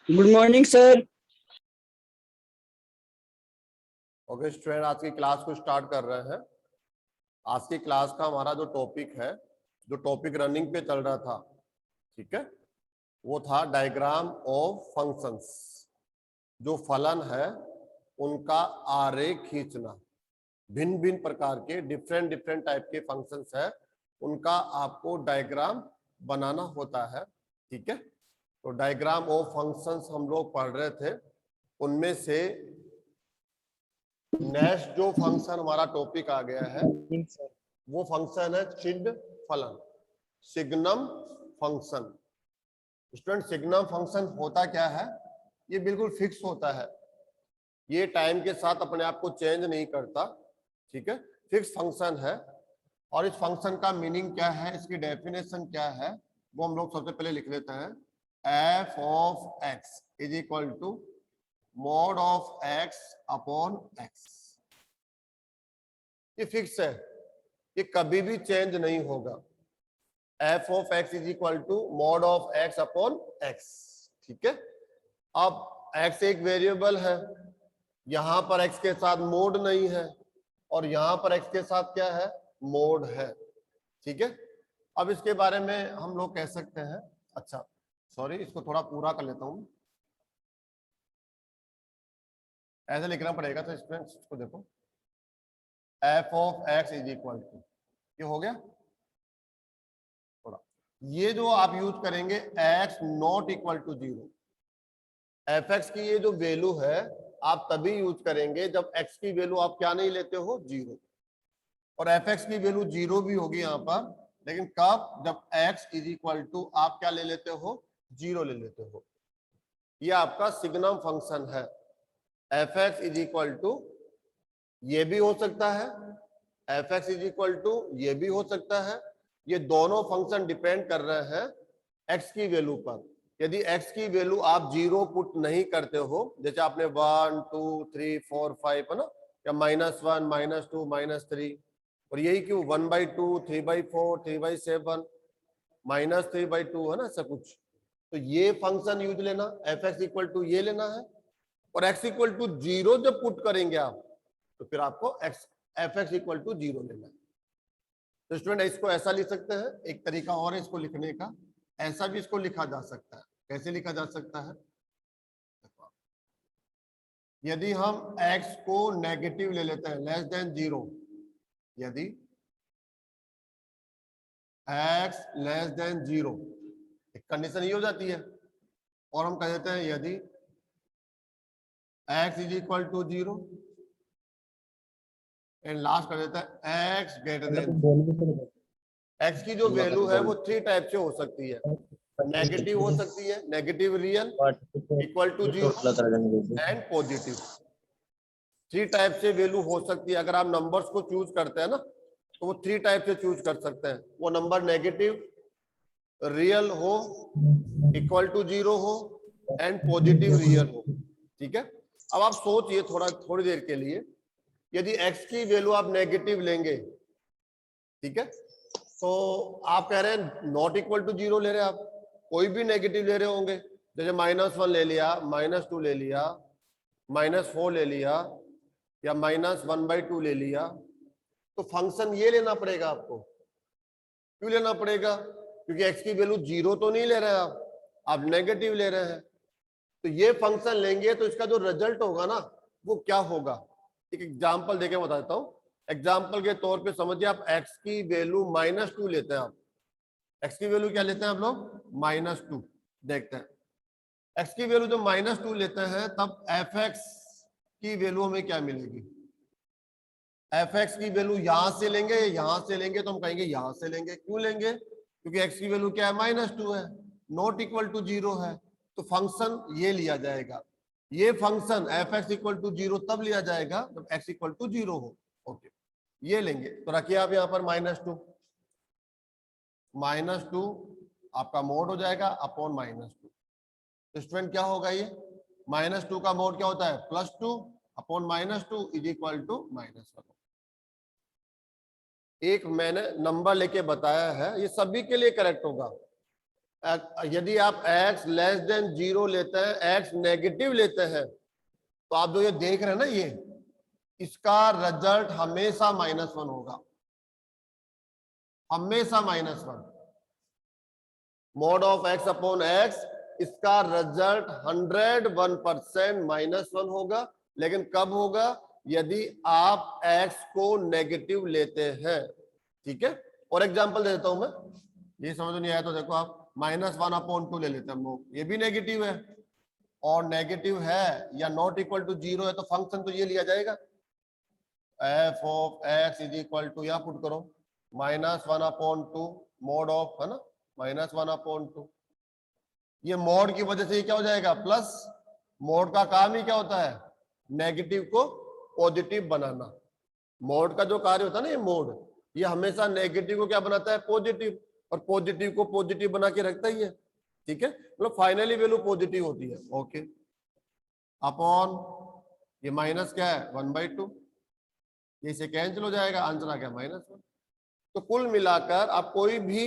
Good morning sir. Okay student, आज की class को स्टार्ट कर रहे हैं। आज की क्लास का हमारा जो टॉपिक रनिंग पे चल रहा था, ठीक है, वो था डायग्राम ऑफ फंक्शंस। जो फलन है उनका आरेख खींचना। भिन्न भिन्न प्रकार के डिफरेंट टाइप के फंक्शंस है, उनका आपको डायग्राम बनाना होता है। ठीक है, तो डायग्राम ऑफ फंक्शंस हम लोग पढ़ रहे थे। उनमें से नेक्स्ट जो फंक्शन हमारा टॉपिक आ गया है वो फंक्शन है चिड फलन, signum function. Student, signum function होता क्या है? ये बिल्कुल फिक्स होता है, ये टाइम के साथ अपने आप को चेंज नहीं करता। ठीक है, फिक्स फंक्शन है। और इस फंक्शन का मीनिंग क्या है, इसकी डेफिनेशन क्या है, वो हम लोग सबसे पहले लिख लेते हैं। F of X is equal to mod of X upon X. ये फिक्स है, ये कभी भी चेंज नहीं होगा। F of X is equal to mod of X upon X. ठीक है, अब एक्स एक वेरिएबल है, यहां पर एक्स के साथ मोड नहीं है और यहां पर एक्स के साथ क्या है, मोड है। ठीक है, अब इसके बारे में हम लोग कह सकते हैं, अच्छा सॉरी, इसको थोड़ा पूरा कर लेता हूं, ऐसे लिखना पड़ेगा। तो इसको देखो, F of X is equal to, ये हो गया थोड़ा। ये जो आप यूज करेंगे X not equal to zero, F X की ये जो वैल्यू है आप तभी यूज करेंगे जब एक्स की वैल्यू आप क्या नहीं लेते हो, जीरो। और एफ एक्स की वैल्यू जीरो भी होगी यहाँ पर, लेकिन कब? जब एक्स इज इक्वल टू आप क्या ले लेते हो, जीरो ले लेते हो। ये आपका सिग्नम फंक्शन है। F X is equal to ये भी हो सकता है, F X is equal to ये भी हो सकता है। ये दोनों फंक्शन डिपेंड कर रहे हैं एक्स की वैल्यू पर। यदि एक्स की वैल्यू आप जीरो पुट नहीं करते हो, जैसे आपने 1 2 3 4 5 है ना, या -1 -2 -3, और यही क्यों 1/2 3/4 3/7 -3/2 है ना, ऐसा कुछ। तो ये फंक्शन यूज लेना, एफ एक्स इक्वल टू ये लेना है। और एक्स इक्वल टू जीरो जब पुट करेंगे आप, तो फिर आपको F X equal to zero लेना है। तो स्टूडेंट, इसको ऐसा लिख सकते हैं, एक तरीका और है इसको लिखने का, ऐसा भी इसको लिखा जा सकता है। कैसे लिखा जा सकता है? यदि हम x को नेगेटिव ले लेते हैं, लेस देन जीरो, यदि x लेस देन जीरो, एक कंडीशन ये हो जाती है। और हम कह देते हैं यदि x is equal to zero, and last कर देता है x ग्रेटर देन। x की जो वैल्यू है वो 3 टाइप से हो सकती है। नेगेटिव हो सकती है, negative real, equal to zero and positive. 3 type से वैल्यू हो सकती है। अगर आप नंबर्स को चूज करते हैं ना, तो वो 3 टाइप से चूज कर सकते हैं। वो नंबर नेगेटिव, रियल हो, इक्वल टू जीरो हो एंड पॉजिटिव रियल हो। ठीक है, अब आप सोचिए थोड़ी देर के लिए, यदि x की वैल्यू आप नेगेटिव लेंगे, ठीक है, तो आप कह रहे हैं नॉट इक्वल टू जीरो ले रहे हैं, आप कोई भी नेगेटिव ले रहे होंगे, जैसे -1 ले लिया, -2 ले लिया, -4 ले लिया, या -1/2 ले लिया, तो फंक्शन ये लेना पड़ेगा आपको। क्यों लेना पड़ेगा? क्योंकि x की वैल्यू जीरो तो नहीं ले रहे हैं आप नेगेटिव ले रहे हैं। तो ये फंक्शन लेंगे तो इसका जो रिजल्ट होगा ना, वो क्या होगा, एक एग्जांपल देके बता देता हूं। एग्जांपल के तौर पे समझिए, आप x की वैल्यू -2 लेते हैं। आप x की वैल्यू क्या लेते हैं आप लोग? -2। देखते हैं x की वैल्यू जब -2 लेते हैं, तब एफ एक्स की वैल्यू हमें क्या मिलेगी? एफ एक्स की वैल्यू यहां से लेंगे, यहां से लेंगे, तो हम कहेंगे यहां से लेंगे। क्यों लेंगे? क्योंकि x की वैल्यू क्या है? -2 है, नॉट इक्वल टू जीरो है। तो फंक्शन ये लिया जाएगा, ये function F X equal to zero तब लिया जाएगा जब x इक्वल टू जीरो हो। ओके, ये लेंगे। तो रखिए आप यहाँ पर -2, -2 आपका मोड हो जाएगा अपॉन -2। तो स्टूडेंट क्या होगा ये? -2 का मोड क्या होता है? +2 अपॉन -2 इज इक्वल टू -1। एक मैंने नंबर लेके बताया है, ये सभी के लिए करेक्ट होगा। यदि आप x लेस देन 0 लेते हैं, x नेगेटिव लेते हैं, तो आप जो ये देख रहे हैं ना, ये इसका रिजल्ट हमेशा -1 होगा, हमेशा -1। mod of x upon x, इसका रिजल्ट 101% -1 होगा। लेकिन कब होगा? यदि आप x को नेगेटिव लेते हैं। ठीक है, और एग्जांपल दे देता हूं मैं, ये समझ नहीं आया तो देखो, आप -1/2 ले लेते हैं हम लोग, ये भी नेगेटिव है, और नेगेटिव है या नॉट इक्वल टू 0 है, तो फंक्शन तो ये लिया जाएगा, f of x is equal to, या पुट करो -1/2 mod ऑफ, है ना, -1/2। ये मोड की वजह से ये क्या हो जाएगा? प्लस। मोड का काम ही क्या होता है? नेगेटिव को पॉजिटिव बनाना। मोड का जो कार्य होता है ना, ये मोड, ये हमेशा नेगेटिव को क्या बनाता है? पॉजिटिव, और पॉजिटिव को पॉजिटिव बना के रखता ही है। ठीक है, मतलब फाइनली वैल्यू पॉजिटिव होती है। ओके, अपॉन ये माइनस क्या है? 1/2, ये से कैंसिल हो जाएगा, आंसर आ गया -1। तो कुल मिलाकर आप कोई भी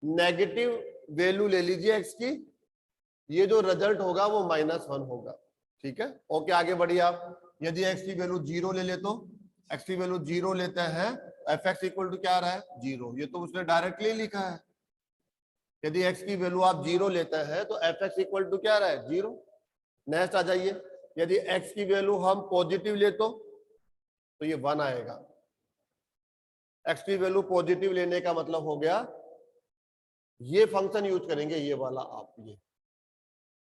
नेगेटिव वैल्यू ले लीजिए x की, ये जो रिजल्ट होगा वो -1 होगा। ठीक है, ओके, आगे बढ़िए आप। यदि x की वैल्यू 0 ले ले, तो x की वैल्यू 0 लेते हैं, fx इक्वल टू क्या आ रहा है? 0। ये तो उसने डायरेक्टली लिखा है। यदि x की वैल्यू आप 0 लेते हैं तो fx इक्वल टू क्या आ रहा है? 0। नेक्स्ट आ जाइए, यदि x की वैल्यू हम पॉजिटिव ले तो ये 1 आएगा। x की वैल्यू पॉजिटिव लेने का मतलब हो गया, ये फंक्शन यूज करेंगे, ये वाला आप, ये,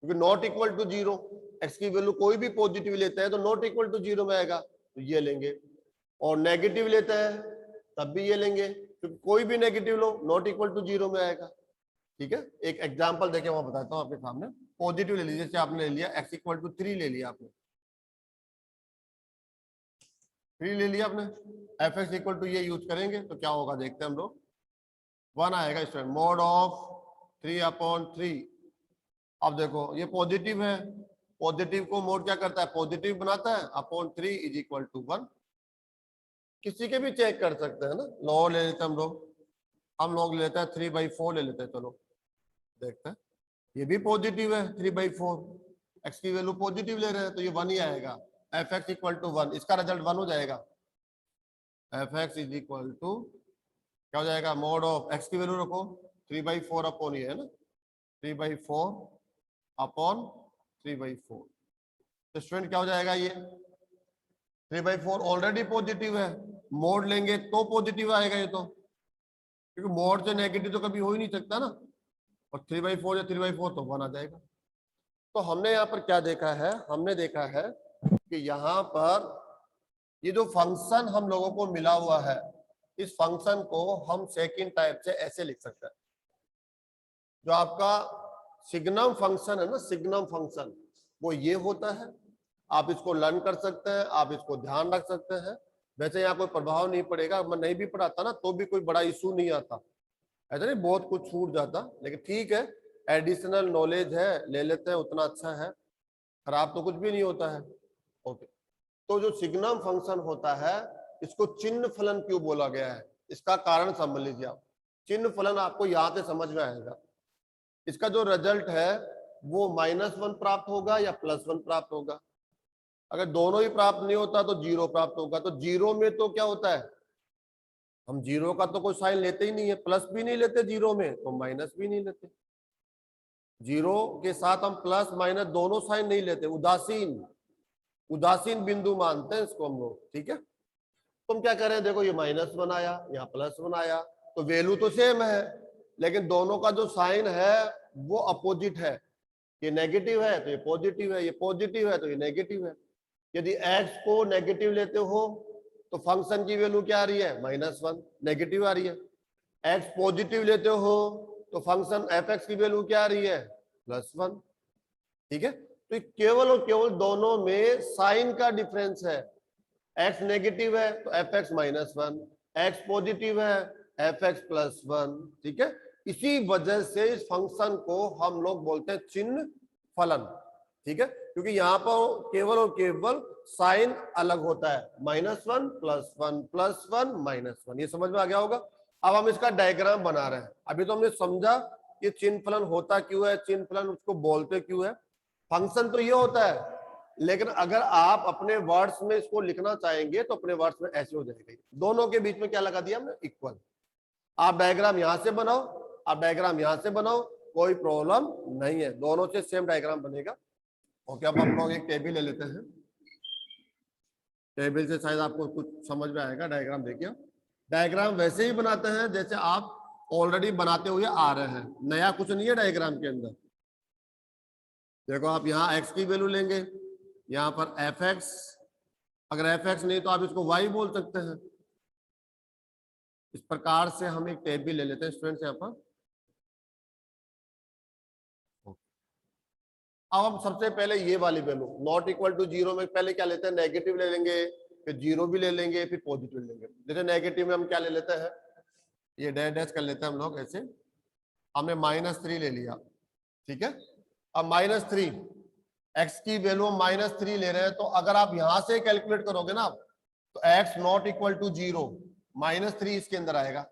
क्योंकि नॉट इक्वल टू 0, x की वैल्यू कोई भी पॉजिटिव लेते हैं तो नॉट इक्वल टू 0 में आएगा, तो ये लेंगे। और नेगेटिव लेते हैं तब भी ये लेंगे, क्योंकि कोई भी नेगेटिव लो नॉट इक्वल टू 0 में आएगा। ठीक है, एक एग्जांपल देके मैं बताता हूं आपके सामने। पॉजिटिव ले लीजिए, जैसे आपने ले लिया x इक्वल टू 3 ले लिया आपने, 3 ले लिया आपने, fx इक्वल टू ये यूज करेंगे तो क्या होगा देखते हैं हम लोग। 1 आएगा स्टूडेंट, mod ऑफ 3/3। अब देखो ये पॉजिटिव है, पॉजिटिव को मोड क्या करता है? पॉजिटिव बनाता है, अपॉन 3 इज इक्वल टू 1। किसी के भी चेक कर सकते हैं ना, लॉ ले लेते हैं हम लोग ले लेते हैं 3/4 ले लेते हैं। चलो देखते हैं, ये भी पॉजिटिव है, 3/4, x की वैल्यू पॉजिटिव ले रहे हैं तो ये 1 ही आएगा। fx इक्वल टू 1, इसका रिजल्ट 1 हो जाएगा। fx इज इक्वल टू क्या हो जाएगा? मोड ऑफ x की वैल्यू रखो 3/4 अपॉन ये, है ना, 3/4 अपॉन 3/4। तो स्टूडेंट क्या हो जाएगा? ये 3/4 ऑलरेडी पॉजिटिव है, मोड लेंगे तो पॉजिटिव आएगा ये तो, क्योंकि मोड से नेगेटिव तो कभी हो ही नहीं सकता ना, और 3/4 या 3/4 तो 1 आ जाएगा। तो हमने यहाँ पर क्या देखा है? हमने देखा है कि यहाँ पर ये जो फंक्शन हम लोगों को मिला हुआ है, इस फंक्शन को हम सेकंड टाइप से ऐसे लिख सकते हैं। जो आपका सिग्नम फंक्शन है ना, सिग्नम फंक्शन, वो ये होता है। आप इसको लर्न कर सकते हैं, आप इसको ध्यान रख सकते हैं। वैसे यहाँ कोई प्रभाव नहीं पड़ेगा, मैं नहीं भी पढ़ाता ना तो भी कोई बड़ा इशू नहीं आता, ऐसा नहीं बहुत कुछ छूट जाता, लेकिन ठीक है, एडिशनल नॉलेज है, ले लेते हैं, उतना अच्छा है, खराब तो कुछ भी नहीं होता है। ओके, तो जो सिग्नम फंक्शन होता है, इसको चिन्ह फलन क्यों बोला गया है? इसका कारण समझ लीजिए आप। चिन्ह फलन आपको यहाँ से समझ में आएगा। इसका जो रिजल्ट है वो -1 प्राप्त होगा या +1 प्राप्त होगा। अगर दोनों ही प्राप्त नहीं होता तो 0 प्राप्त होगा। तो 0 में तो क्या होता है? हम 0 का तो कोई साइन लेते ही नहीं है, प्लस भी नहीं लेते 0 में, तो माइनस भी नहीं लेते। 0 के साथ हम प्लस माइनस दोनों साइन नहीं लेते, उदासीन बिंदु मानते हैं इसको हम लोग। ठीक है, तुम क्या करें? देखो ये -1 आया, यहाँ +1 आया, तो वैल्यू तो सेम है, लेकिन दोनों का जो साइन है वो अपोजिट है। ये नेगेटिव है तो ये पॉजिटिव है, ये पॉजिटिव है तो ये नेगेटिव है। यदि x को नेगेटिव लेते हो तो फंक्शन की वैल्यू क्या आ रही है? -1, नेगेटिव आ रही है। x पॉजिटिव लेते हो तो फंक्शन fx की वैल्यू क्या आ रही है? +1। ठीक है, तो केवल और केवल दोनों में साइन का डिफरेंस है। x नेगेटिव है तो fx -1, x पॉजिटिव है fx +1। ठीक है, इसी वजह से इस फंक्शन को हम लोग बोलते हैं चिन्ह फलन। ठीक है, क्योंकि यहाँ पर केवल और केवल साइन अलग होता है, -1 +1 +1 -1। ये समझ में आ गया होगा। अब हम इसका डायग्राम बना रहे हैं। अभी तो हमने समझा कि चिन्ह फलन होता क्यों है, चिन्ह फलन उसको बोलते क्यों है। फंक्शन तो ये होता है, लेकिन अगर आप अपने वर्ड्स में इसको लिखना चाहेंगे तो अपने वर्ड्स में ऐसे हो जाएगा। दोनों के बीच में क्या लगा दिया हमने, इक्वल। आप डायग्राम यहां से बनाओ, आप डायग्राम यहां से बनाओ, कोई प्रॉब्लम नहीं है, दोनों से सेम डायग्राम बनेगा। ओके, अब हम लोग एक टेबल ले लेते हैं, टेबल से शायद आपको कुछ समझ में आएगा। डायग्राम देखिए, डायग्राम वैसे ही बनाते हैं जैसे आप ऑलरेडी बनाते हुए आ रहे हैं, नया कुछ नहीं है डायग्राम के अंदर। देखो, आप यहाँ x की वैल्यू लेंगे, यहाँ पर fx, अगर fx नहीं तो आप इसको y बोल सकते हैं। इस प्रकार से हम एक टेबल ले लेते हैं स्टूडेंट्स यहाँ पर। अब हम सबसे पहले ये वाली value not equal to zero में पहले क्या लेते हैं, नेगेटिव ले लेंगे, फिर जीरो भी ले लेंगे, फिर पॉजिटिव ले लेंगे। जैसे नेगेटिव में हम क्या ले लेते हैं, ये डैश डैश कर लेते हैं हम लोग ऐसे। हमने -3 ले लिया, ठीक है। अब -3 x की वैल्यू -3 ले रहे हैं, तो अगर आप यहां से कैलकुलेट करोगे ना तो x not equal to zero, -3 इसके अंदर आएगा,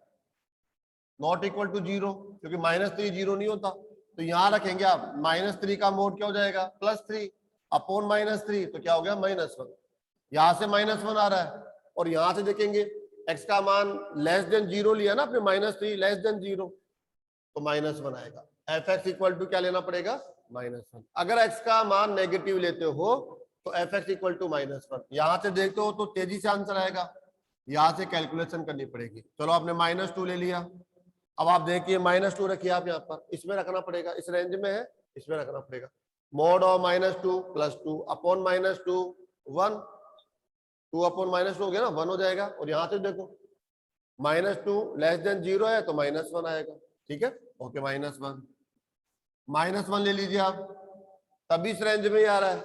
नॉट इक्वल टू जीरो, क्योंकि -3 जीरो नहीं होता। तो यहां रखेंगे आप, -3 का मोड क्या हो जाएगा, +3 अपॉन -3, तो क्या हो गया, -1। यहां से -1 आ रहा है, और यहां से देखेंगे x का मान लेस देन जीरो लिया ना आपने, -3 लेस देन जीरो, तो -1 आएगा। fx इक्वल टू क्या लेना पड़ेगा, -1। अगर x का मान नेगेटिव लेते हो तो fx इक्वल टू -1। यहां से देखते हो तो तेजी से आंसर आएगा, यहां से कैलकुलेशन करनी पड़ेगी। चलो, आपने -2 ले लिया। अब आप देखिए -2 रखिए आप यहाँ पर, इसमें रखना पड़ेगा, इस रेंज में है, इसमें रखना पड़ेगा। मोड ऑफ -2 +2 अपॉन -2 1, 2 अपॉन -2 हो गया ना, 1 हो जाएगा। और यहाँ से देखो -2 लेस देन जीरो है तो -1 आएगा, ठीक है। ओके, -1 ले लीजिए आप, तभी इस रेंज में ही आ रहा है।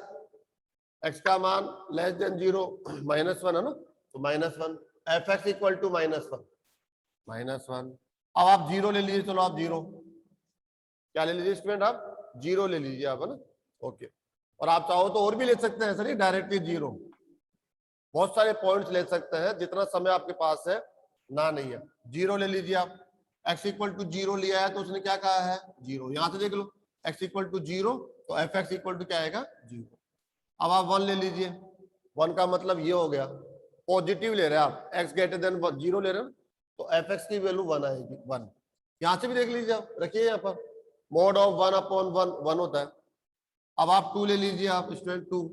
x का मान लेस देन जीरो, -1 है ना, तो -1। fx equal to -1। अब आप जीरो ले लीजिए, चलो आप जीरो क्या ले लीजिए स्टूडेंट, आप जीरो ले लीजिए आप, है ना। ओके, और आप चाहो तो और भी ले सकते हैं सर, डायरेक्टली जीरो, बहुत सारे पॉइंट्स ले सकते हैं, जितना समय आपके पास है ना नहीं है। जीरो ले लीजिए आप, x इक्वल टू जीरो लिया है तो उसने क्या कहा है, जीरो। यहां से देख लो, x इक्वल टू जीरो, तो fx इक्वल टू क्या आएगा, जीरो। अब आप 1 ले लीजिए, 1 का मतलब ये हो गया, पॉजिटिव ले रहे हैं आप, x ग्रेटर देन जीरो ले रहे हैं, तो fx की वैल्यू 1 आएगी, 1। यहां से भी देख लीजिए आप, रखिए यहाँ पर, मोड ऑफ 1 अपॉन 1 1 होता है। अब आप 2 ले लीजिए आप स्टूडेंट, 2,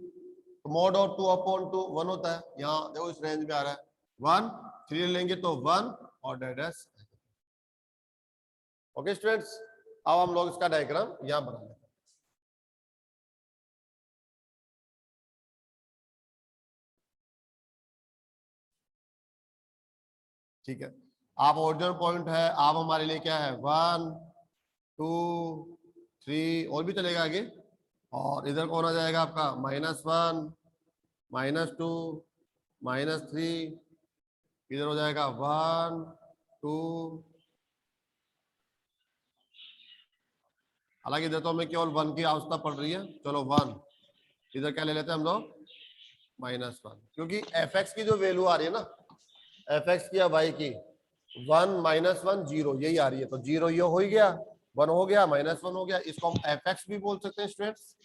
तो मोड ऑफ 2 अपॉन 2 1 होता है। यहाँ देखो इस रेंज में आ रहा है 1, 3 लेंगे तो 1 और डैश। ओके स्टूडेंट्स, अब हम लोग इसका डायग्राम यहाँ बना लेते हैं। ठीक है, आप ओरिजिनल पॉइंट है, आप हमारे लिए क्या है, 1 2 3 और भी चलेगा आगे। और इधर कौन आ जाएगा आपका, -1 -2 -3, इधर हो जाएगा 1 2, हालांकि इधर तो हमें केवल 1 की आवश्यकता पड़ रही है। चलो 1, इधर क्या ले लेते हैं हम लोग, -1, क्योंकि fx की जो वैल्यू आ रही है ना, fx की या y की, 1 -1 0 यही आ रही है, तो 0 ये हो ही गया, 1 हो गया, -1 हो गया। इसको हम fx भी बोल सकते हैं स्टूडेंट्स,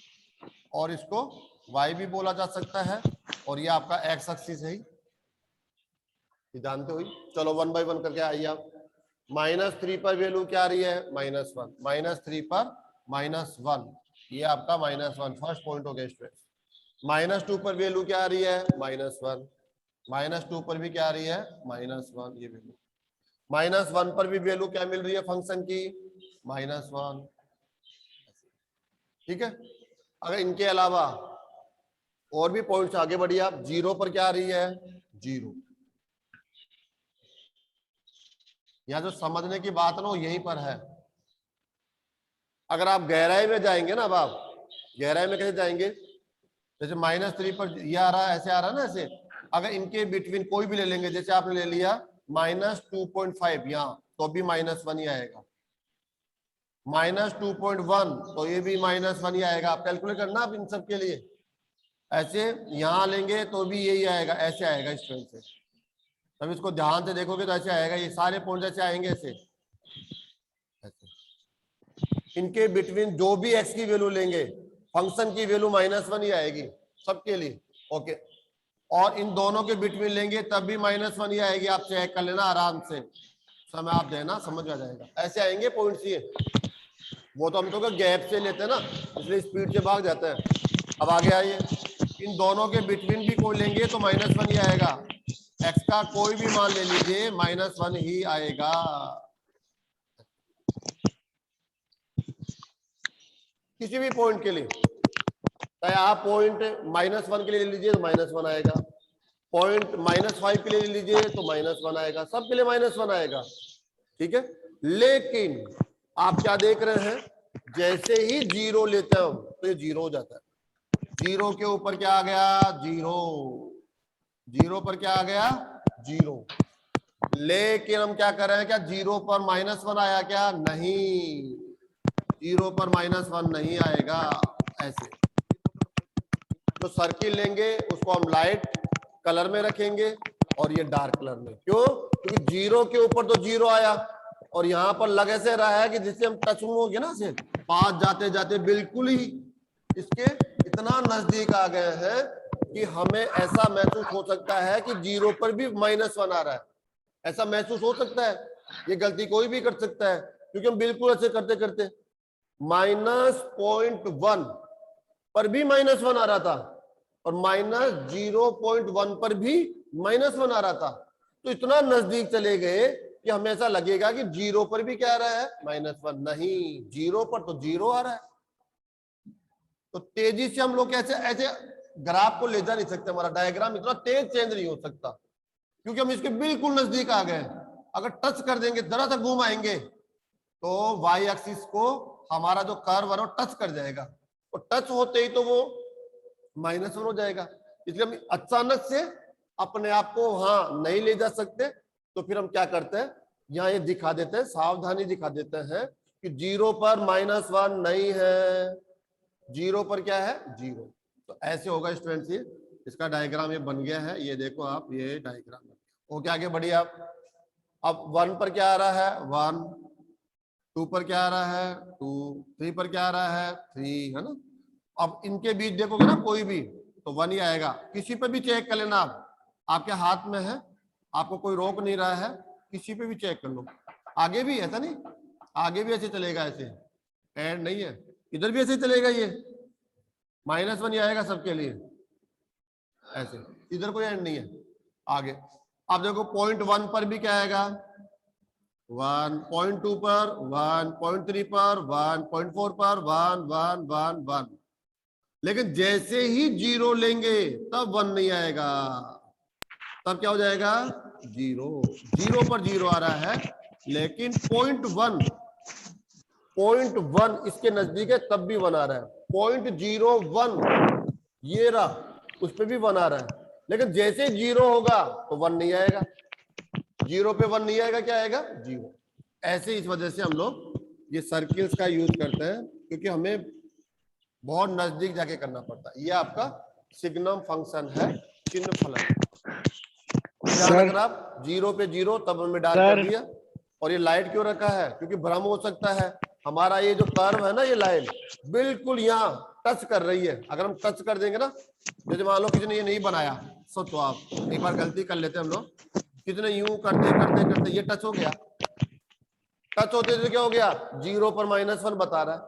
और इसको y भी बोला जा सकता है, और ये आपका x एक्सिस है, जानते हो। चलो 1 बाय 1 करके आइए आप। -3 पर वैल्यू क्या आ रही है, -1, -3 पर -1, ये आपका -1 फर्स्ट पॉइंट हो गया स्टूडेंट। -2 पर वैल्यू क्या आ रही है, -1, -2 पर भी क्या आ रही है, -1, ये वैल्यू। -1 पर भी वैल्यू क्या मिल रही है फंक्शन की, -1, ठीक है। अगर इनके अलावा और भी पॉइंट्स आगे बढ़िए आप, 0 पर क्या आ रही है, 0। यहाँ जो समझने की बात है ना वो यहीं पर है। अगर आप गहराई में जाएंगे ना, अब आप गहराई में कैसे जाएंगे, जैसे -3 पर ये आ रहा है, ऐसे आ रहा है ना, ऐसे। अगर इनके बिटवीन कोई भी ले लेंगे, जैसे आपने ले लिया -2.5 यहाँ, तो भी -1 ही आएगा। -2.1 तो ये भी -1 ही आएगा। आप कैलकुलेट करना आप इन सब के लिए, ऐसे यहाँ लेंगे तो भी यही आएगा, ऐसे आएगा इस तरह से। तब इसको ध्यान से देखोगे तो ऐसे आएगा, ये सारे पॉइंट ऐसे आएंगे, ऐसे ऐसे। इनके बिटवीन जो भी x की वैल्यू लेंगे फंक्शन की वैल्यू -1 ही आएगी सबके लिए। ओके, और इन दोनों के बिटवीन लेंगे तब भी -1 ही आएगी। आप चेक कर लेना आराम से, समय आप देना, समझ आ जाएगा। ऐसे आएंगे पॉइंट्स ये, वो तो हम तो गैप से लेते हैं ना, इसलिए स्पीड से भाग जाते हैं। अब आगे आइए, इन दोनों के बिटवीन भी कोई लेंगे तो -1 ही आएगा। x का कोई भी मान ले लीजिए -1 ही आएगा। किसी भी पॉइंट के लिए, चाहे आप पॉइंट -1 के लिए ले लीजिए तो -1 आएगा, पॉइंट -5 के लिए ले लीजिए तो -1 आएगा, सबके लिए -1 आएगा। ठीक है, लेकिन आप क्या देख रहे हैं, जैसे ही 0 लेते हैं हम तो ये 0 हो जाता है। 0 के ऊपर क्या आ गया, 0, 0 पर क्या आ गया, 0। लेकिन हम क्या कर रहे हैं, क्या 0 पर -1 आया क्या, नहीं, 0 पर -1 नहीं आएगा। ऐसे तो सर्किल लेंगे, उसको हम लाइट कलर में रखेंगे और ये डार्क कलर में। क्यों, क्योंकि 0 के ऊपर तो 0 आया और यहाँ पर लग ऐसे रहा है कि जिससे हम टच हो गए ना, से पास जाते जाते बिल्कुल ही इसके इतना नजदीक आ गए हैं कि हमें ऐसा महसूस हो सकता है कि 0 पर भी -1 आ रहा है। ऐसा महसूस हो सकता है, ये गलती कोई भी कर सकता है, क्योंकि हम बिल्कुल ऐसे करते करते -0.1 पर भी -1 आ रहा था और -0.1 पर भी -1 आ रहा था। तो इतना नजदीक चले गए कि हमें ऐसा लगेगा कि 0 पर भी क्या आ रहा है, -1। नहीं, 0 पर तो 0 आ रहा है। तो तेजी से हम लोग कैसे ऐसे ग्राफ को ले जा नहीं सकते, हमारा डायग्राम इतना तेज चेंज नहीं हो सकता, क्योंकि हम इसके बिल्कुल नजदीक आ गए। अगर टच कर देंगे, जरा सा घुमाएंगे तो वाई एक्सिस को हमारा जो कर्व है वो टच कर जाएगा, और टच होते ही तो वो -1 हो जाएगा। इसलिए हम अचानक से अपने आप को वहां नहीं ले जा सकते। तो फिर हम क्या करते हैं, यहाँ ये दिखा देते हैं, सावधानी दिखा देते हैं कि 0 पर -1 नहीं है, 0 पर क्या है, 0। तो ऐसे होगा स्टूडेंट्स, ये इसका डायग्राम ये बन गया है, ये देखो आप, ये डायग्राम। ओके, आगे बढ़िए आप। अब 1 पर क्या आ रहा है, 1, 2 पर क्या आ रहा है, 2, 3 पर क्या आ रहा है, 3, है ना। अब इनके बीच देखोगे ना कोई भी तो 1 ही आएगा। किसी पे भी चेक कर लेना आप, आपके हाथ में है, आपको कोई रोक नहीं रहा है, किसी पे भी चेक कर लो। आगे भी ऐसा नहीं, आगे भी ऐसे चलेगा, ऐसे एंड नहीं है, इधर भी ऐसे चलेगा, ये -1 ही आएगा सबके लिए ऐसे, इधर कोई एंड नहीं है आगे। आप देखो पॉइंट 1 पर भी क्या आएगा, 1, पॉइंट 2 पर 1, पॉइंट 3 पर 1, पॉइंट 4 पर 1, 1, 1, 1। लेकिन जैसे ही 0 लेंगे तब 1 नहीं आएगा, तब क्या हो जाएगा, 0। 0 पर 0 आ रहा है, लेकिन पॉइंट 1 इसके नजदीक है तब भी 1 आ रहा है। पॉइंट 0.1 ये रहा, उस पर भी 1 आ रहा है, लेकिन जैसे 0 होगा तो 1 नहीं आएगा। 0 पे 1 नहीं आएगा, क्या आएगा, 0। ऐसे इस वजह से हम लोग ये सर्किल्स का यूज करते हैं, क्योंकि हमें बहुत नजदीक जाके करना पड़ता है। ये आपका सिग्नम फंक्शन है, चिन्ह फलन। ध्यान रखना आप, 0 पे 0 तब हमने डार्क कर दिया। और ये लाइट क्यों रखा है, क्योंकि भ्रम हो सकता है, हमारा ये जो कर्व है ना, ये लाइन बिल्कुल यहाँ टच कर रही है। अगर हम टच कर देंगे ना, जैसे मान लो किसी ने ये नहीं बनाया, सोचो आप, एक बार गलती कर लेते हैं हम लोग, किसी ने यूं करते करते करते ये टच हो गया, टच होते तो क्या हो गया, 0 पर -1 बता रहा है,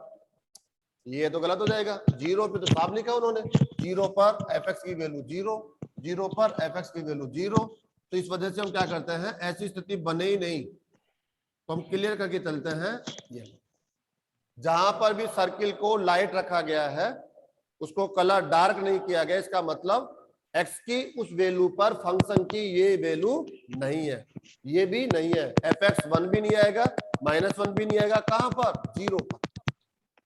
ये तो गलत हो जाएगा। 0 पे तो साफ लिखा उन्होंने, 0 पर fx की वैल्यू 0, 0 पर fx की वैल्यू 0। तो इस वजह से हम क्या करते हैं, ऐसी स्थिति बने ही नहीं, तो हम क्लियर करके चलते हैं। ये जहां पर भी सर्किल को लाइट रखा गया है उसको कलर डार्क नहीं किया गया, इसका मतलब x की उस वैल्यू पर फंक्शन की ये वैल्यू नहीं है, ये भी नहीं है, fx 1 भी नहीं आएगा, -1 भी नहीं आएगा, कहां पर, 0 पर।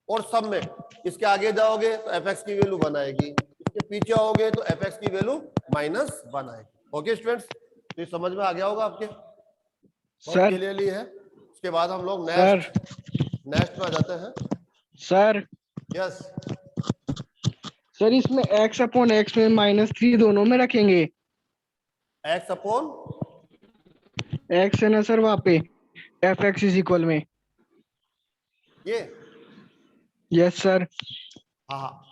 और सब में इसके आगे जाओगे तो fx की वैल्यू 1 आएगी, इसके पीछे आओगे तो fx की वैल्यू -1 आएगी। ओके स्टूडेंट्स, तो ये समझ में आ गया होगा आपके, बहुत क्लियरली है। उसके बाद हम लोग नेक्स्ट में आ जाते हैं। सर यस सर, इसमें x/x में -3 दोनों में रखेंगे। x/, x है ना सर वहां पे, fx इज इक्वल में। ये यस सर। हाँ,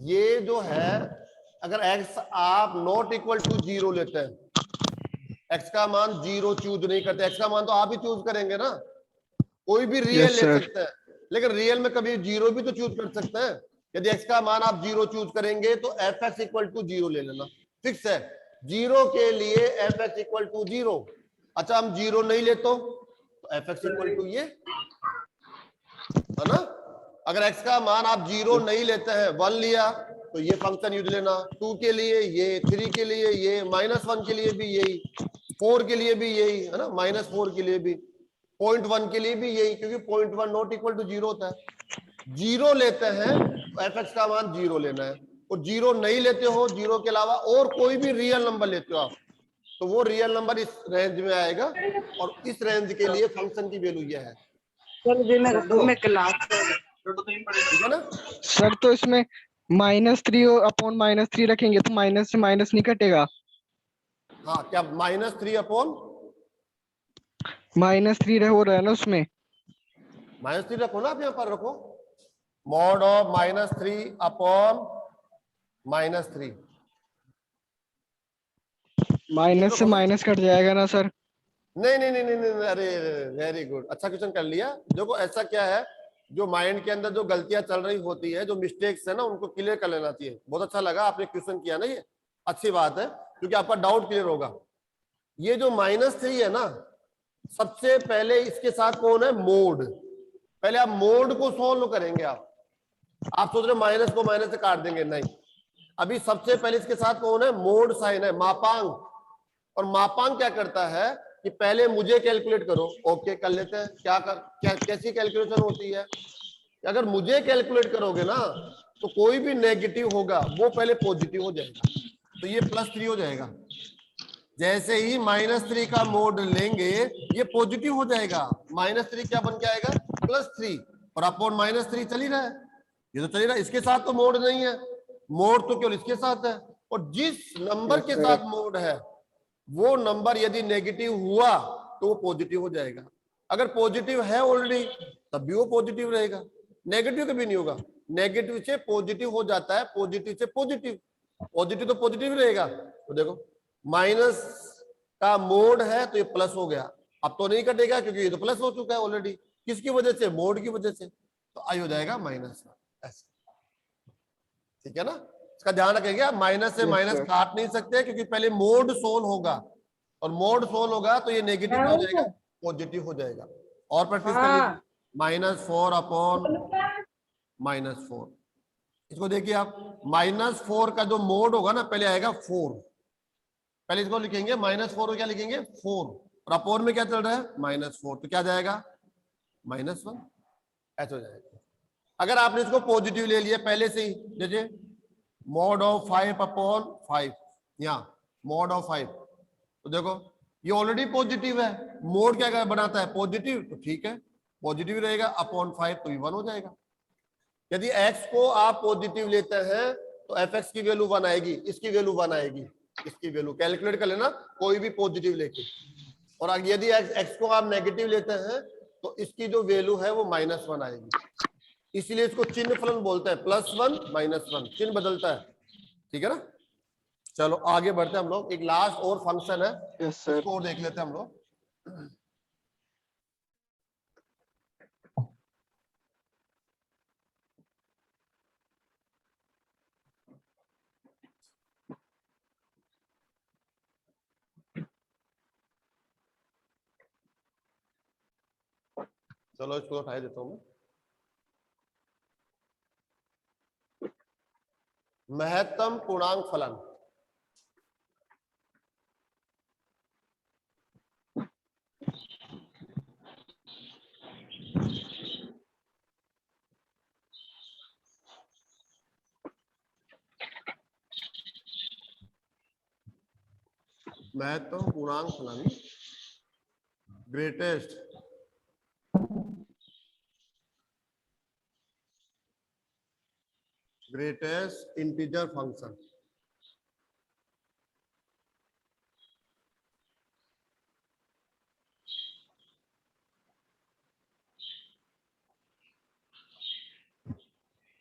ये जो है अगर x आप नॉट इक्वल टू 0 लेते हैं, x का मान 0 चूज नहीं करते, x का मान तो आप ही चूज करेंगे ना, कोई भी रियल यस ले सर। सकते हैं, लेकिन रियल में कभी 0 भी तो चूज कर सकते हैं। यदि x का मान आप 0 चूज करेंगे तो fx इक्वल टू 0 ले लेना, फिक्स है। 0 के लिए fx इक्वल टू 0। अच्छा, हम 0 नहीं लेते तो fx इक्वल टू ये है ना। अगर x का मान आप 0 नहीं लेते हैं, 1 लिया तो ये फंक्शन यूज लेना, 2 के लिए ये, 3 के लिए ये, -1 के लिए भी यही, 4 के लिए भी यही है ना, -4 के लिए भी, 0.1 के लिए भी यही, क्योंकि 0.1 नॉट इक्वल टू 0 होता है। 0 लेते हैं तो fx का मान 0 लेना है, और 0 नहीं लेते हो, 0 के अलावा और कोई भी रियल नंबर लेते हो आप, तो वो रियल नंबर इस रेंज में आएगा, और इस रेंज के लिए फंक्शन की वैल्यू यह है। ठीक है ना। सर तो इसमें -3 अपॉन -3 रखेंगे तो माइनस से माइनस नहीं कटेगा? हाँ, क्या -3 अपॉन -3 हो रहा है ना उसमें? -3 रखो ना, आप यहाँ पर रखो, मॉड ऑफ -3 अपॉन -3, ये माइनस से रखो ना। माइनस कट जाएगा ना सर? नहीं नहीं नहीं नहीं, नहीं, अरे वेरी गुड, अच्छा क्वेश्चन कर लिया। देखो ऐसा क्या है, जो माइंड के अंदर जो गलतियां चल रही होती है, जो मिस्टेक्स है ना, उनको क्लियर कर लेना चाहिए। बहुत अच्छा लगा आपने क्वेश्चन किया ना, ये अच्छी बात है, क्योंकि आपका डाउट क्लियर होगा। ये जो -3 है ना, सबसे पहले इसके साथ कौन है, मोड। पहले आप मोड को सोल्व करेंगे। आप सोच रहे माइनस को माइनस से काट देंगे, नहीं, अभी सबसे पहले इसके साथ कौन है, मोड साइन है, मापांक। और मापांक क्या करता है कि पहले मुझे कैलकुलेट करो, ओके कर लेते हैं, कैसी कैलकुलेशन होती है, अगर मुझे कैलकुलेट करोगे ना, तो कोई भी नेगेटिव होगा वो पहले पॉजिटिव हो जाएगा, तो ये +3 हो जाएगा। जैसे ही -3 का मोड लेंगे ये पॉजिटिव हो जाएगा, -3 क्या बन के आएगा, +3, और अपॉन -3 चल ही रहा है, ये तो चल ही रहा है, इसके साथ तो मोड नहीं है, मोड तो केवल इसके साथ है। और जिस नंबर यस के सर। साथ मोड है वो नंबर यदि नेगेटिव हुआ तो वो पॉजिटिव हो जाएगा, अगर पॉजिटिव है ऑलरेडी तब भी वो पॉजिटिव रहेगा, नेगेटिव कभी नहीं होगा। नेगेटिव से पॉजिटिव हो जाता है, पॉजिटिव से पॉजिटिव, पॉजिटिव तो पॉजिटिव रहेगा। तो देखो माइनस का मोड है तो ये प्लस हो गया, अब तो नहीं कटेगा क्योंकि ये तो प्लस हो चुका है ऑलरेडी, किसकी वजह से, मोड की वजह से, तो आई हो जाएगा -1 ऐसे। ठीक है ना, इसका ध्यान रखेंगे, आप माइनस से यस माइनस सर। काट नहीं सकते, क्योंकि पहले मोड सोल होगा, और मोड सोल होगा तो ये नेगेटिव क्या हो जाएगा, पॉजिटिव हो जाएगा। और प्रैक्टिस कर लीजिए, -4 अपॉन -4, इसको देखिए आप, -4 का जो मोड होगा ना, पहले आएगा 4, पहले इसको लिखेंगे -4 को क्या लिखेंगे 4, और अपॉन में क्या चल रहा है -4, तो क्या जाएगा -1, ऐसा हो जाएगा। अगर आपने इसको पॉजिटिव ले लिया पहले से ही, जैसे मॉड ऑफ 5 अपॉन 5, यहाँ मॉड ऑफ 5, तो देखो ये ऑलरेडी पॉजिटिव है, मोड क्या बनाता है, पॉजिटिव, तो ठीक है पॉजिटिव रहेगा, अपॉन 5 तो ये 1 हो जाएगा। यदि x को आप पॉजिटिव लेते हैं तो fx की वैल्यू 1 आएगी, इसकी वैल्यू 1 आएगी, इसकी वैल्यू कैलकुलेट कर लेना कोई भी पॉजिटिव लेके। और यदि x को आप नेगेटिव लेते हैं तो इसकी जो वैल्यू है वो -1 आएगी, इसलिए इसको चिन्ह फलन बोलते हैं, +1 -1, चिन्ह बदलता है। ठीक है ना, चलो आगे बढ़ते हैं हम लोग, एक लास्ट और फंक्शन है, यस सर। इसको और देख लेते हैं हम लोग। चलो इसको उठा देता हूं मैं, महत्तम पूर्णांक फलन। महत्तम पूर्णांक फलन, greatest integer function.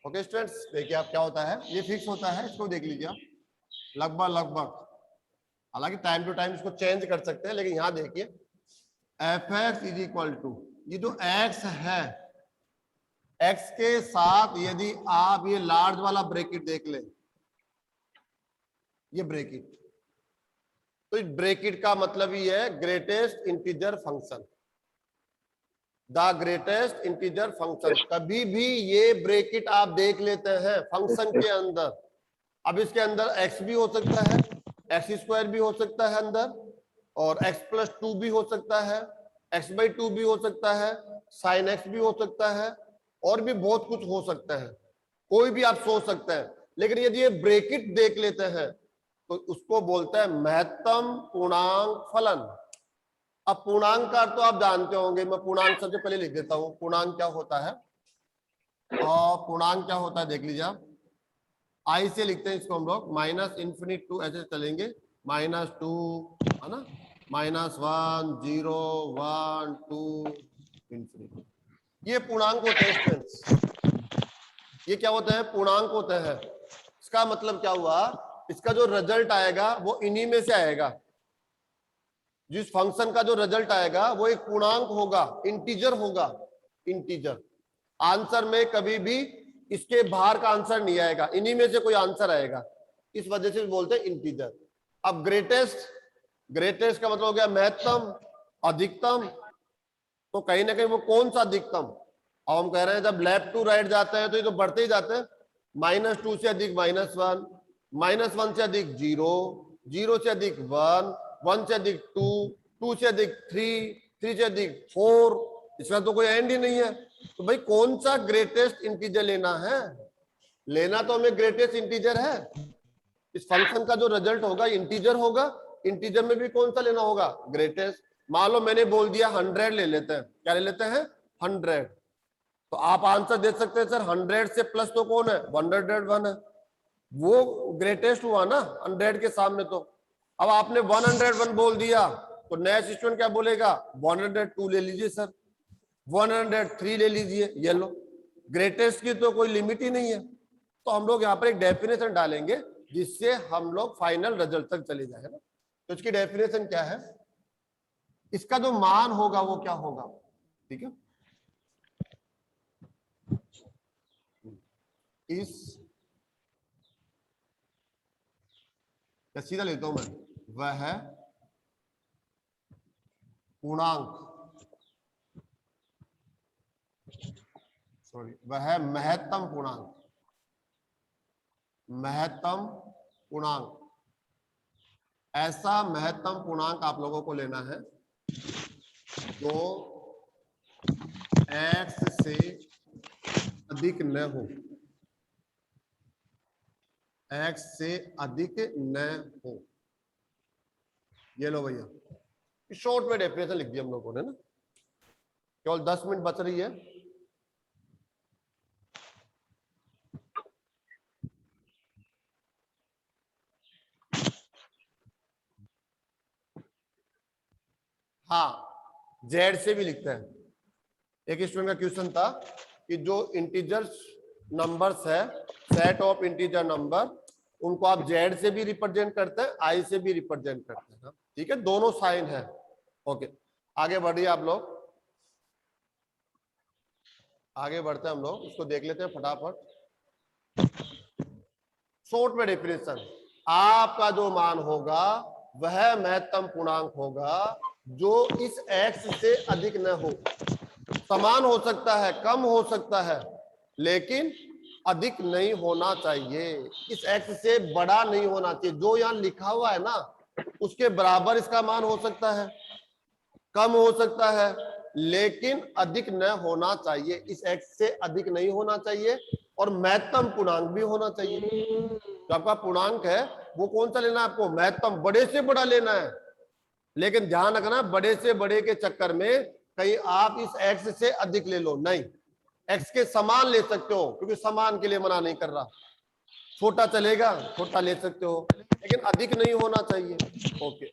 Okay students, देखिए आप क्या होता है, ये फिक्स होता है, इसको देख लीजिए आप, लगभग लगभग, हालांकि टाइम टू टाइम इसको चेंज कर सकते हैं, लेकिन यहाँ देखिए F X is equal to, ये जो एक्स है, एक्स के साथ यदि आप ये लार्ज वाला ब्रैकेट देख लें, ये ब्रैकेट, तो इस ब्रैकेट का मतलब ही है greatest integer function, the greatest integer function. कभी भी ये ब्रैकेट आप देख लेते हैं फंक्शन के अंदर, अब इसके अंदर एक्स भी हो सकता है, एक्स स्क्वायर भी हो सकता है अंदर, और एक्स प्लस 2 भी हो सकता है, एक्स बाई 2 भी हो सकता है, साइन एक्स भी हो सकता है, और भी बहुत कुछ हो सकता है, कोई भी आप सोच सकते हैं। लेकिन यदि ये ब्रैकेट देख लेते हैं तो उसको बोलते हैं महत्तम पूर्णांक फलन। अब पूर्णांक का तो आप जानते होंगे, मैं पूर्णांक सबसे पहले लिख देता हूं, पूर्णांक क्या होता है, और पूर्णांक क्या होता है देख लीजिए आप, आई से लिखते हैं इसको हम लोग, माइनस इन्फिनिट टू, ऐसे चलेंगे, -2 है ना, -1 0 1 2 इन्फिनिट, ये पूर्णांक होते हैं स्टूडेंट्स, ये क्या होते हैं, पूर्णांक होते हैं। इसका मतलब क्या हुआ, इसका जो रिजल्ट आएगा वो इन्हीं में से आएगा, जिस फंक्शन का जो रिजल्ट आएगा वो एक पूर्णांक होगा, इंटीजर होगा, इंटीजर। आंसर में कभी भी इसके बाहर का आंसर नहीं आएगा, इन्हीं में से कोई आंसर आएगा, इस वजह से बोलते हैं इंटीजर। अब ग्रेटेस्ट, ग्रेटेस्ट का मतलब हो गया महत्तम, अधिकतम, तो कहीं ना कहीं वो कौन सा अधिकतम, अब हम कह रहे हैं जब लेफ्ट टू राइट जाते हैं तो ये तो बढ़ते ही जाते हैं, -2 से अधिक -1, -1 से अधिक 0, 0 से अधिक 1, 1 से अधिक 2, 2 से अधिक 3, 3 से अधिक 4, इसका तो कोई एंड ही नहीं है। तो भाई कौन सा ग्रेटेस्ट इंटीजर लेना है, लेना तो हमें ग्रेटेस्ट इंटीजर है, इस फंक्शन का जो रिजल्ट होगा इंटीजर होगा, इंटीजर में भी कौन सा लेना होगा, ग्रेटेस्ट। मान लो मैंने बोल दिया 100 ले लेते हैं, क्या ले लेते हैं 100, तो आप आंसर दे सकते हैं सर 100 से प्लस तो कौन है 101 है, वो ग्रेटेस्ट हुआ ना 100 के सामने। तो अब आपने 101 बोल दिया तो नेक्स्ट स्टूडेंट क्या बोलेगा 102 ले लीजिए सर, 103 ले लीजिए, ये लो, ग्रेटेस्ट की तो कोई लिमिट ही नहीं है। तो हम लोग यहाँ पर एक डेफिनेशन डालेंगे जिससे हम लोग फाइनल रिजल्ट तक चले जाए ना। तो इसकी डेफिनेशन क्या है, इसका जो मान होगा वो क्या होगा, ठीक है, इस सीधा लेता हूं मैं, वह है पूर्णांक, सॉरी, वह है महत्तम पूर्णांक, महत्तम पूर्णांक, ऐसा महत्तम पूर्णांक आप लोगों को लेना है जो x से अधिक न हो, x से अधिक न हो, ये लो भैया, शॉर्ट में डेफिनेशन लिख दिया हम लोगों ने ना, केवल 10 मिनट बच रही है। हाँ, जेड से भी लिखते हैं, एक स्टूडेंट का क्वेश्चन था कि जो इंटीजर्स नंबर्स है, सेट ऑफ इंटीजर नंबर, उनको आप जेड से भी रिप्रेजेंट करते हैं, आई से भी रिप्रेजेंट करते हैं, ठीक है, दोनों साइन है। ओके, आगे बढ़िए आप लोग, आगे बढ़ते हैं हम लोग, इसको देख लेते हैं फटाफट। शॉर्ट में डेफिनेशन, आपका जो मान होगा वह महत्तम पूर्णांक होगा जो इस x से अधिक न हो, समान हो सकता है, कम हो सकता है, लेकिन अधिक नहीं होना चाहिए, इस x से बड़ा नहीं होना चाहिए, जो यहां लिखा हुआ है ना उसके बराबर इसका मान हो सकता है, कम हो सकता है, लेकिन अधिक न होना चाहिए, इस x से अधिक नहीं होना चाहिए, और महत्तम पूर्णांक भी होना चाहिए। जो आपका पूर्णांक है वो कौन सा लेना है आपको, महत्तम, बड़े से बड़ा लेना है, लेकिन ध्यान रखना बड़े से बड़े के चक्कर में कहीं आप इस x से अधिक ले लो, नहीं, x के समान ले सकते हो, क्योंकि समान के लिए मना नहीं कर रहा, छोटा चलेगा, छोटा ले सकते हो, लेकिन अधिक नहीं होना चाहिए। ओके,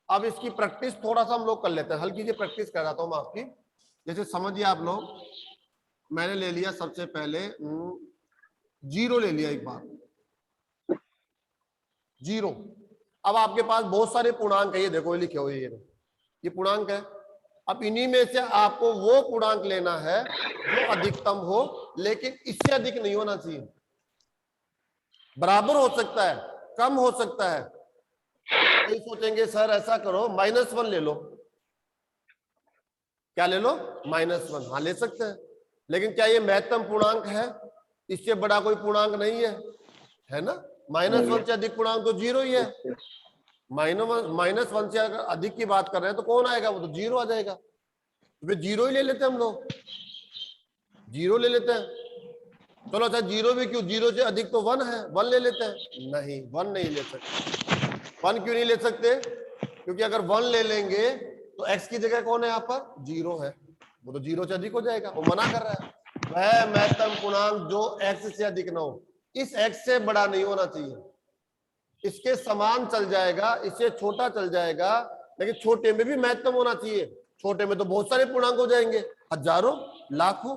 अब इसकी प्रैक्टिस थोड़ा सा हम लोग कर लेते हैं, हल्की सी प्रैक्टिस कराता हूं आपकी। जैसे समझिए आप लोग, मैंने ले लिया सबसे पहले जीरो ले लिया एक बार, जीरो। अब आपके पास बहुत सारे पूर्णांक है, ये देखो ये लिखे हुए ये पूर्णांक है। अब इन्हीं में से आपको वो पूर्णांक लेना है जो अधिकतम हो, लेकिन इससे अधिक नहीं होना चाहिए। बराबर हो सकता है, कम हो सकता है। कोई सोचेंगे सर ऐसा करो -1 ले लो। क्या ले लो? -1। हाँ ले सकते हैं, लेकिन क्या ये महत्तम पूर्णांक है? इससे बड़ा कोई पूर्णांक नहीं है ना। -1 से अधिक पूर्णांक तो जीरो ही है। -1 से अगर अधिक की बात कर रहे हैं तो कौन आएगा? वो तो जीरो आ जाएगा। तो फिर जीरो ही ले लेते हैं हम लोग, जीरो ले लेते हैं। चलो अच्छा जीरो भी क्यों, जीरो से अधिक तो 1 है, 1 ले लेते हैं। नहीं 1 नहीं ले सकते। 1 क्यों नहीं ले सकते? क्योंकि अगर 1 ले लेंगे तो x की जगह कौन है यहाँ पर? जीरो है, वो तो जीरो से अधिक हो जाएगा। वो मना कर रहा है वह महत्तम पूर्णांक जो x से अधिक ना हो। इस x से बड़ा नहीं होना चाहिए, इसके समान चल जाएगा, इससे छोटा चल जाएगा, लेकिन छोटे में भी महत्तम होना चाहिए। छोटे में तो बहुत सारे पूर्णांक हो जाएंगे, हजारों लाखों,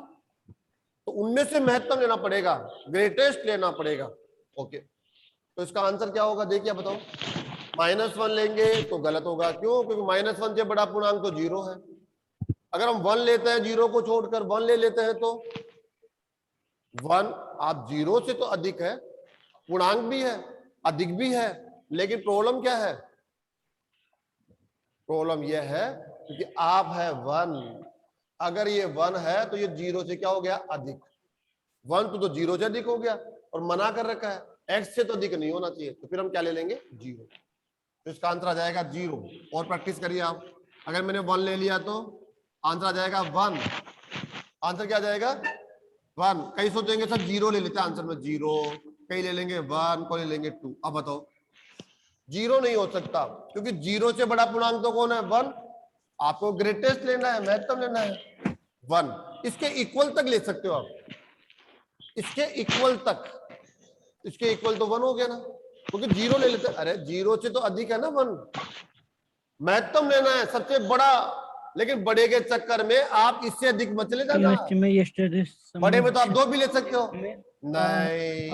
तो उनमें से महत्तम लेना पड़ेगा, ग्रेटेस्ट लेना पड़ेगा। ओके, तो इसका आंसर क्या होगा? देखिए बताओ। -1 लेंगे तो गलत होगा, क्यों? क्योंकि -1 से बड़ा पूर्णांक तो जीरो है। अगर हम 1 लेते हैं, जीरो को छोड़कर 1 ले लेते हैं तो 1 आप जीरो से तो अधिक है, पूर्णांक भी है, अधिक भी है, लेकिन प्रॉब्लम क्या है? प्रॉब्लम यह है क्योंकि आप है 1, अगर ये 1 है तो ये जीरो से क्या हो गया? अधिक। 1 तो जीरो से अधिक हो गया, और मना कर रखा है x से तो अधिक नहीं होना चाहिए, तो फिर हम क्या ले लेंगे? जीरो। तो इसका आंसर आ जाएगा जीरो। और प्रैक्टिस करिए आप। अगर मैंने 1 ले लिया तो आंसर आ जाएगा 1। आंसर क्या आ जाएगा? 1। कई सोचेंगे सर जीरो ले लेते हैं आंसर में, जीरो। कई ले लेंगे 1, कोई ले लेंगे 2। अब बताओ, जीरो नहीं हो सकता, क्योंकि जीरो से बड़ा पूर्णांक तो कौन है? 1। आपको ग्रेटेस्ट लेना है, महत्तम लेना है 1। इसके इक्वल तक ले सकते हो आप, इसके इक्वल तक। इसके इक्वल तो 1 हो गया ना, क्योंकि जीरो ले लेते हैं। अरे जीरो से तो अधिक है ना 1। महत्तम लेना है सबसे बड़ा, लेकिन बड़े के चक्कर में आप इससे अधिक मत ले जाना। बड़े में तो आप 2 भी ले सकते हो। नहीं,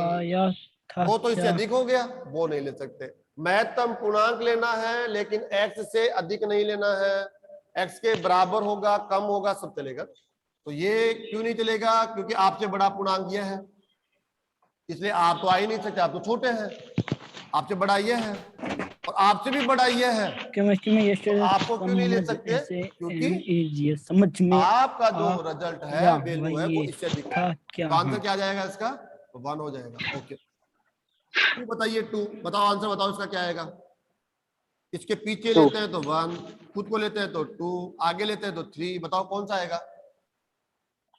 वो तो इससे अधिक हो गया, वो नहीं ले सकते। महत्तम पूर्णांक लेना है, लेकिन x से अधिक नहीं लेना है। x के बराबर होगा, कम होगा, सब चलेगा। तो ये क्यों नहीं चलेगा? क्योंकि आपसे बड़ा पूर्णांक यह है, इसलिए आप तो आ ही नहीं सकते, आप तो छोटे हैं। आपसे बड़ा यह है और आपसे भी बड़ा यह है, तो आपको क्यों नहीं ले सकते? क्योंकि समझ में आपका जो रिजल्ट है, वैल्यू है, वो इससे अधिक है। तो आंसर क्या आ जाएगा इसका? 1 हो जाएगा। ओके, 2 बताइए, 2 बताओ, आंसर बताओ इसका क्या आएगा? इसके पीछे लेते हैं तो 1, खुद को लेते हैं तो 2, आगे लेते हैं तो 3। बताओ कौन सा आएगा?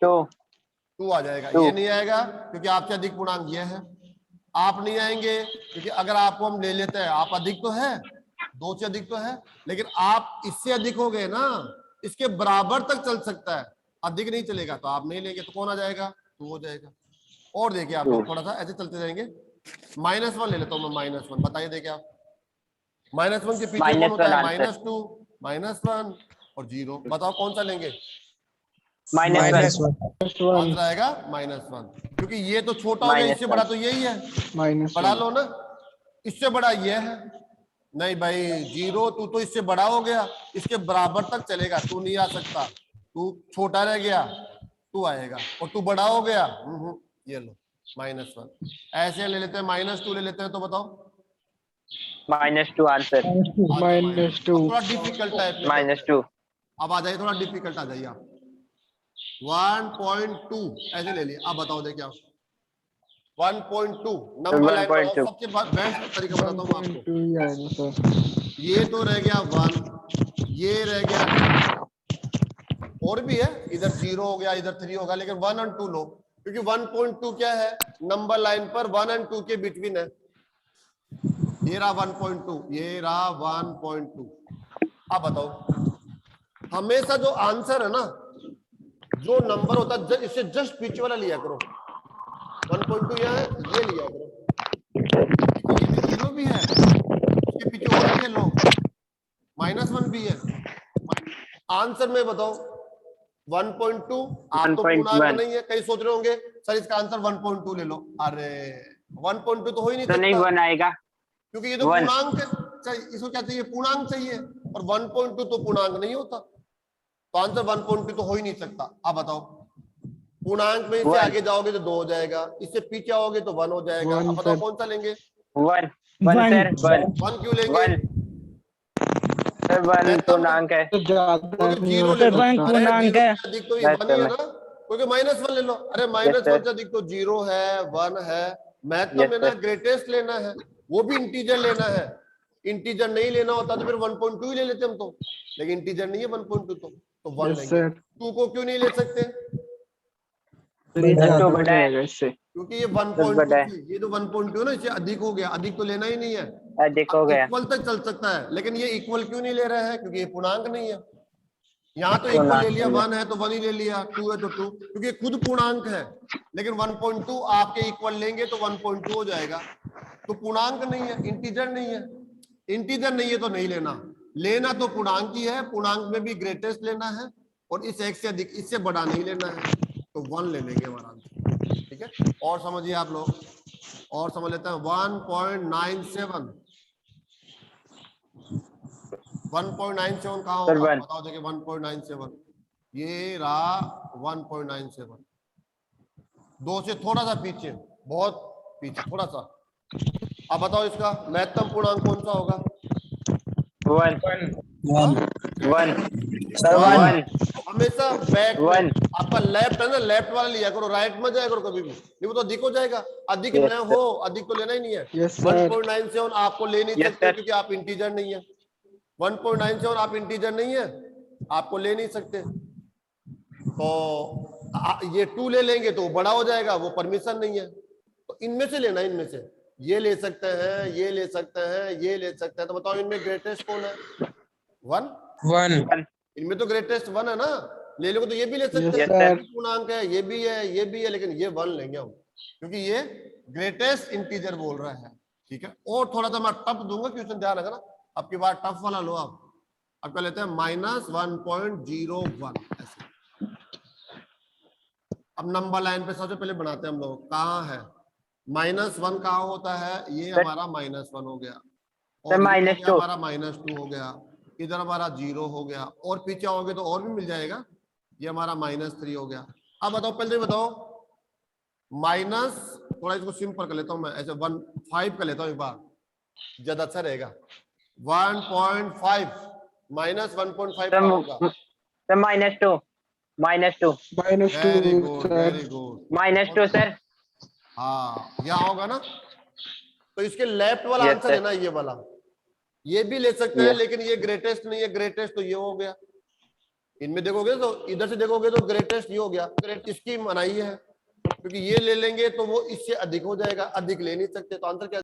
2 आ जाएगा। ये नहीं आएगा क्योंकि आपसे अधिक पूर्णांक ये है। आप नहीं आएंगे क्योंकि अगर आपको हम ले लेते हैं, आप अधिक तो है, 2 से अधिक तो है, लेकिन आप इससे अधिक हो गए ना, इसके बराबर तक चल सकता है, अधिक नहीं चलेगा, तो आप नहीं लेंगे। तो कौन आ जाएगा? 2 हो जाएगा। और देखिए आप थोड़ा सा ऐसे चलते जाएंगे। -1 ले लेता हूं मैं, -1 बताइए। देखिए आप, -1 के पीछे कौन होता है? -2, -1 और 0। बताओ कौन सा लेंगे? -1 आंसर आएगा -1, क्योंकि ये तो छोटा हो गया, इससे बड़ा तो यही है। बढ़ा लो ना, इससे बड़ा ये है। नहीं भाई 0, तू तो इससे बड़ा हो गया, इसके बराबर तक चलेगा, तू नहीं आ सकता। तू छोटा रह गया, तू आएगा, और तू बड़ा हो गया। ये लो -1। ऐसे ले लेते हैं, -2 ले लेते हैं, तो बताओ। -2 आंसर। -2 थोड़ा डिफिकल्ट है, -2। अब आ जाइए, थोड़ा डिफिकल्ट आ जाइए आप। 1.2 ऐसे ले लिए। अब बताओ, देखिए आप 1.2 नंबर लाइन पर सबसे बेस्ट तरीका बताता हूँ आपको। ये तो रह गया 1, ये रह गया, और भी है, इधर 0 हो गया, इधर 3 होगा, लेकिन 1 और 2 लो, क्योंकि 1.2 क्या है? नंबर लाइन पर 1 और 2 के बिटवीन है। ये रहा 1.2, ये रहा 1.2। अब बताओ, हमेशा जो आंसर है ना, जो नंबर होता है, इससे जस्ट पीछे वाला लिया करो। 1.2 यहाँ है, ये लिया करो। ये भी 0 भी है, इसके पीछे और भी है, लो -1 भी है। आंसर में बताओ, 1.2 आप तो पूर्णांक 1.1 नहीं है, कई सोच रहे होंगे सर इसका आंसर 1.2 ले लो। अरे 1.2 तो हो ही नहीं तो नहीं सकता, 1 आएगा। क्योंकि ये तो 1 पूर्णांक चाहिए, इसको क्या चाहिए, पूर्णांक चाहिए, और 1.2 तो पूर्णांक नहीं होता, तो आंसर 1.2 तो हो ही नहीं सकता। आप बताओ, पूर्णांक में इससे 1 आगे जाओगे तो 2 हो जाएगा, इससे पीछे आओगे तो 1 हो जाएगा। अब 1 बताओ सर। कौन सा लेंगे? 1 1 सर 1 1 क्यों लेंगे? 1 सर 1 महत्तम पूर्णांक है। तो ज्यादा क्योंकि नहीं जीरो हो ले लो, सकता। अरे जीरो से अधिक तो ये बस 1 ही है में ना, क्योंकि -1 ले लो, अरे यस -1 सर से अधिक तो 0 है, 1 है, महत्तम यस है ना, सर ग्रेटेस्ट लेना है, वो भी इंटीजर लेना है। इंटीजर नहीं लेना होता तो फिर 1.2 ही ले लेते हम तो, लेकिन इंटीजर नहीं है 1.2, तो 1 यस लेंगे। सर। 2 को क्यों नहीं ले सकते? तो ये सर ज्यादा 2 हो बड़ा है, जाएगा इससे। क्योंकि ये 10 बड़ा 1.2 है, थी, ये तो 1.2 है ना, इससे अधिक हो गया, अधिक तो लेना ही नहीं है। अधिक हो अब गया इक्वल तक चल सकता है, लेकिन ये इक्वल क्यों नहीं ले रहा है? क्योंकि ये पूर्णांक नहीं है। यहाँ तो इक्वल ले पूर्णांक लिया, नहीं है। 1 है तो 1 ही ले लिया, 2 है तो 2, क्योंकि खुद पूर्णांक है। लेकिन 1.2 आपके इक्वल लेंगे तो 1.2 हो जाएगा, तो पूर्णांक नहीं है, इंटीजर नहीं है। इंटीजर नहीं है तो नहीं लेना, लेना तो पूर्णांक ही है, पूर्णांक में भी ग्रेटेस्ट लेना है, और इस एक से अधिक, इससे बड़ा नहीं लेना है, तो 1 ले लेंगे हमारा आंसर। ठीक है, और समझिए आप लोग, और समझ लेते हैं। 1.97 1.97 कहाँ सर होगा? 1 बताओ देखिए, 1.97 ये रहा 1.97, 2 से थोड़ा सा पीछे, बहुत पीछे थोड़ा सा। अब बताओ इसका महत्तम पूर्णांक कौन सा होगा? 1 हाँ? 1 सर 1 1 हमेशा बैक में, 1 आपका लेफ्ट है ना, लेफ्ट वाला लिया करो, राइट में जाया करो कभी भी, नहीं वो तो अधिक हो जाएगा। अधिक यस न सर हो, अधिक तो लेना ही नहीं है। Yes sir. 1.97 आपको ले नहीं यस सकते, सर क्योंकि आप इंटीजर नहीं है। 1.97 आप इंटीजर नहीं है, आपको ले नहीं सकते, तो ये 2 ले लेंगे तो बड़ा हो जाएगा, वो परमिशन नहीं है। तो इनमें से लेना, इनमें से ये ले सकते हैं, ये ले सकते हैं, ये ले सकते हैं, तो बताओ इनमें ग्रेटेस्ट कौन है? 1। 1 इनमें तो ग्रेटेस्ट 1 है ना, ले लो तो ये भी ले सकते यस हैं, यस ये सर भी पूर्णांक है, ये भी है, ये भी है, लेकिन ये 1 लेंगे हम, क्योंकि ये ग्रेटेस्ट इंटीजर बोल रहा है। ठीक है, और थोड़ा सा मैं टफ दूंगा क्वेश्चन, ध्यान रखना, अब की बार टफ वाला लो आप। अब क्या लेते हैं? -1.01 ऐसे। अब नंबर लाइन पे सबसे पहले बनाते हैं हम लोग, कहाँ है -1, कहाँ होता है? ये सर हमारा -1 हो गया, सर और ये हो गया -2 हमारा -2 हो गया, इधर हमारा 0 हो गया, और पीछे आओगे तो और भी मिल जाएगा, ये हमारा -3 हो गया। अब बताओ, पहले बताओ माइनस, थोड़ा इसको सिंपल कर लेता हूं मैं, ऐसे 1.5 कर लेता हूं एक बार, ज्यादा अच्छा रहेगा। 1.5 -1.5 सर का होगा। Sir -2 -2 very -2 good, sir. Very good. -2 sir हाँ, यहाँ होगा ना, तो इसके लेफ्ट वाला यस आंसर है सर ना ये वाला, ये भी ले सकते हैं, यस लेकिन ये ग्रेटेस्ट नहीं है, ग्रेटेस्ट तो ये हो गया। इनमें देखोगे तो, इधर से देखोगे तो ग्रेटेस्ट ये हो गया, ग्रेट इसकी मनाही है, क्योंकि ये ले लेंगे तो वो इससे अधिक हो जाएगा, अधिक ले नहीं सकते, तो आंसर क्या